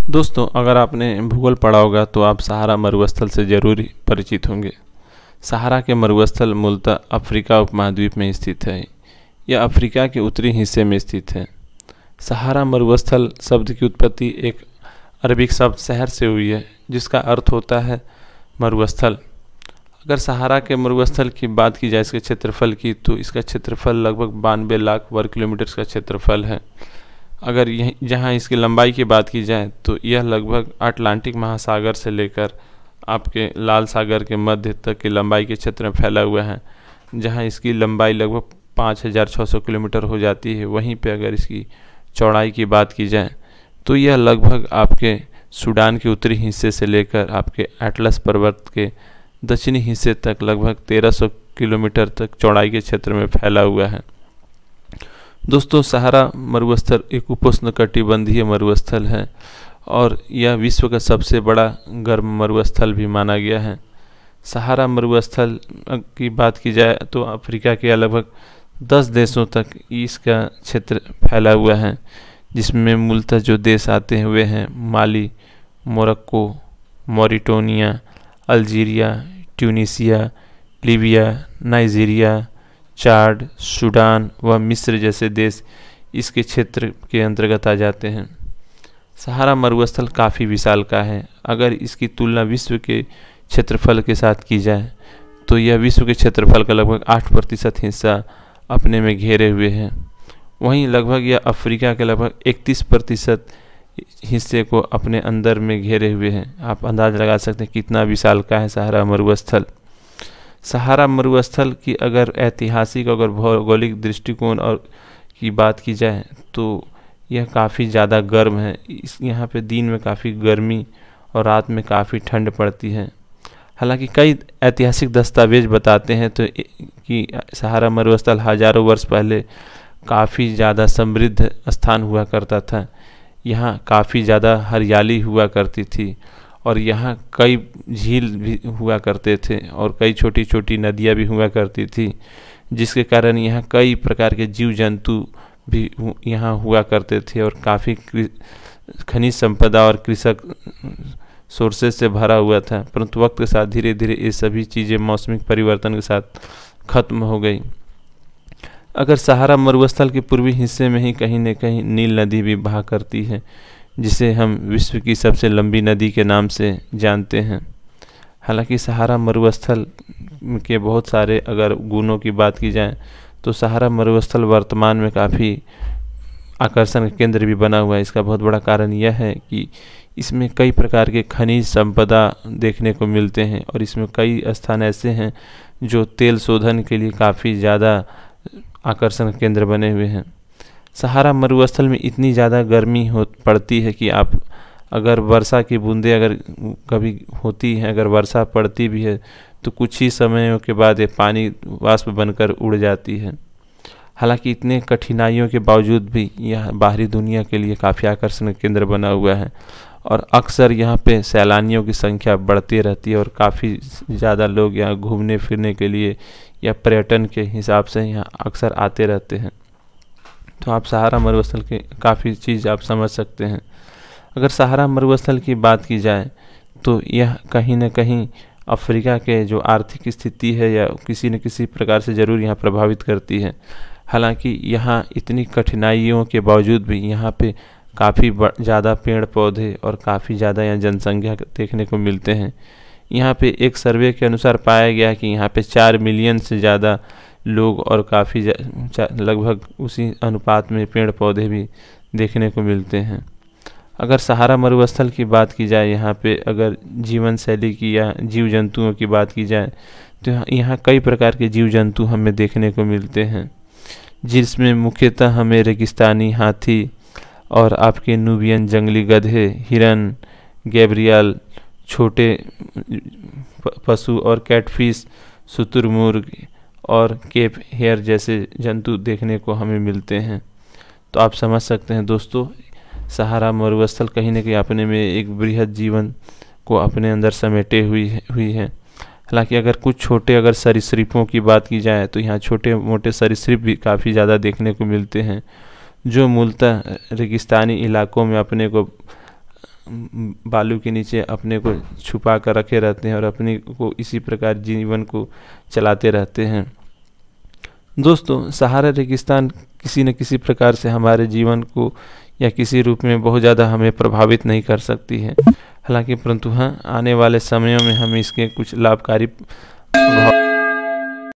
दोस्तों, अगर आपने भूगोल पढ़ा होगा तो आप सहारा मरुस्थल से ज़रूर ही परिचित होंगे। सहारा के मरुस्थल मूलतः अफ्रीका उपमहाद्वीप में स्थित है। यह अफ्रीका के उत्तरी हिस्से में स्थित है। सहारा मरुस्थल शब्द की उत्पत्ति एक अरबिक शब्द शहर से हुई है, जिसका अर्थ होता है मरुस्थल। अगर सहारा के मरुस्थल की बात की जाए इसके क्षेत्रफल की, तो इसका क्षेत्रफल लगभग 92 लाख वर्ग किलोमीटर का क्षेत्रफल है। अगर जहाँ इसकी लंबाई की बात की जाए तो यह लगभग अटलांटिक महासागर से लेकर आपके लाल सागर के मध्य तक की लंबाई के क्षेत्र में फैला हुआ है, जहाँ इसकी लंबाई लगभग 5600 किलोमीटर हो जाती है। वहीं पे अगर इसकी चौड़ाई की बात की जाए तो यह लगभग आपके सूडान के उत्तरी हिस्से से लेकर आपके एटलस पर्वत के दक्षिणी हिस्से तक लगभग 1300 किलोमीटर तक चौड़ाई के क्षेत्र में फैला हुआ है। दोस्तों, सहारा मरुस्थल एक उपोष्णकटिबंधीय मरुस्थल है और यह विश्व का सबसे बड़ा गर्म मरुस्थल भी माना गया है। सहारा मरुस्थल की बात की जाए तो अफ्रीका के लगभग 10 देशों तक इसका क्षेत्र फैला हुआ है, जिसमें मूलतः जो देश आते हुए हैं Mali, Morocco, Mauritania, Algeria, Tunisia, Libya, Nigeria, Chad, Sudan व मिस्र जैसे देश इसके क्षेत्र के अंतर्गत आ जाते हैं। सहारा मरुस्थल काफ़ी विशालकाय है। अगर इसकी तुलना विश्व के क्षेत्रफल के साथ की जाए तो यह विश्व के क्षेत्रफल का लगभग 8% हिस्सा अपने में घेरे हुए है। वहीं लगभग यह अफ्रीका के लगभग 31% हिस्से को अपने अंदर में घेरे हुए हैं। आप अंदाज़ लगा सकते हैं कितना विशालकाय है सहारा मरुस्थल। सहारा मरुस्थल की अगर ऐतिहासिक अगर भौगोलिक दृष्टिकोण और की बात की जाए तो यह काफ़ी ज़्यादा गर्म है। यहाँ पे दिन में काफ़ी गर्मी और रात में काफ़ी ठंड पड़ती है। हालांकि कई ऐतिहासिक दस्तावेज बताते हैं तो कि सहारा मरुस्थल हज़ारों वर्ष पहले काफ़ी ज़्यादा समृद्ध स्थान हुआ करता था। यहाँ काफ़ी ज़्यादा हरियाली हुआ करती थी और यहाँ कई झील भी हुआ करते थे और कई छोटी छोटी नदियाँ भी हुआ करती थी, जिसके कारण यहाँ कई प्रकार के जीव जंतु भी यहाँ हुआ करते थे और काफ़ी खनिज संपदा और कृषक सोर्सेज से भरा हुआ था। परंतु वक्त के साथ धीरे धीरे ये सभी चीज़ें मौसमिक परिवर्तन के साथ ख़त्म हो गई। अगर सहारा मरुस्थल के पूर्वी हिस्से में ही कहीं न कहीं नील नदी भी बहा करती है, जिसे हम विश्व की सबसे लंबी नदी के नाम से जानते हैं। हालांकि सहारा मरुस्थल के बहुत सारे अगर गुणों की बात की जाए तो सहारा मरुस्थल वर्तमान में काफ़ी आकर्षण का केंद्र भी बना हुआ है। इसका बहुत बड़ा कारण यह है कि इसमें कई प्रकार के खनिज संपदा देखने को मिलते हैं और इसमें कई स्थान ऐसे हैं जो तेल शोधन के लिए काफ़ी ज़्यादा आकर्षण केंद्र बने हुए हैं। सहारा मरुस्थल में इतनी ज़्यादा गर्मी पड़ती है कि आप अगर वर्षा की बूंदें अगर कभी होती हैं, अगर वर्षा पड़ती भी है तो कुछ ही समयों के बाद ये पानी वाष्प बनकर उड़ जाती है। हालांकि इतने कठिनाइयों के बावजूद भी यह बाहरी दुनिया के लिए काफ़ी आकर्षण केंद्र बना हुआ है और अक्सर यहाँ पे सैलानियों की संख्या बढ़ती रहती है और काफ़ी ज़्यादा लोग यहाँ घूमने फिरने के लिए या पर्यटन के हिसाब से यहाँ अक्सर आते रहते हैं। तो आप सहारा मरुस्थल के काफ़ी चीज़ आप समझ सकते हैं। अगर सहारा मरुस्थल की बात की जाए तो यह कहीं न कहीं अफ्रीका के जो आर्थिक स्थिति है या किसी न किसी प्रकार से ज़रूर यहाँ प्रभावित करती है। हालांकि यहाँ इतनी कठिनाइयों के बावजूद भी यहाँ पे काफ़ी ज़्यादा पेड़ पौधे और काफ़ी ज़्यादा यहाँ जनसंख्या देखने को मिलते हैं। यहाँ पे एक सर्वे के अनुसार पाया गया कि यहाँ पे 4 मिलियन से ज़्यादा लोग और काफ़ी लगभग उसी अनुपात में पेड़ पौधे भी देखने को मिलते हैं। अगर सहारा मरुस्थल की बात की जाए, यहाँ पे अगर जीवन शैली की या जीव जंतुओं की बात की जाए तो यहाँ कई प्रकार के जीव जंतु हमें देखने को मिलते हैं, जिसमें मुख्यतः हमें रेगिस्तानी हाथी और आपके नूबियन जंगली गधे, हिरन, गैब्रियल, छोटे पशु और कैटफिश, शुतुरमुर्ग और केप हेयर जैसे जंतु देखने को हमें मिलते हैं। तो आप समझ सकते हैं दोस्तों, सहारा मरुस्थल कहीं न कहीं अपने में एक बृहद जीवन को अपने अंदर समेटे हुई है। हालांकि अगर कुछ छोटे अगर सरीसृपों की बात की जाए तो यहाँ छोटे मोटे सरीसृप भी काफ़ी ज़्यादा देखने को मिलते हैं, जो मूलतः रेगिस्तानी इलाकों में अपने को बालू के नीचे अपने को छुपा कर रखे रहते हैं और अपने को इसी प्रकार जीवन को चलाते रहते हैं। दोस्तों, सहारा रेगिस्तान किसी न किसी प्रकार से हमारे जीवन को या किसी रूप में बहुत ज़्यादा हमें प्रभावित नहीं कर सकती है। हालांकि परंतु हाँ, आने वाले समयों में हम इसके कुछ लाभकारी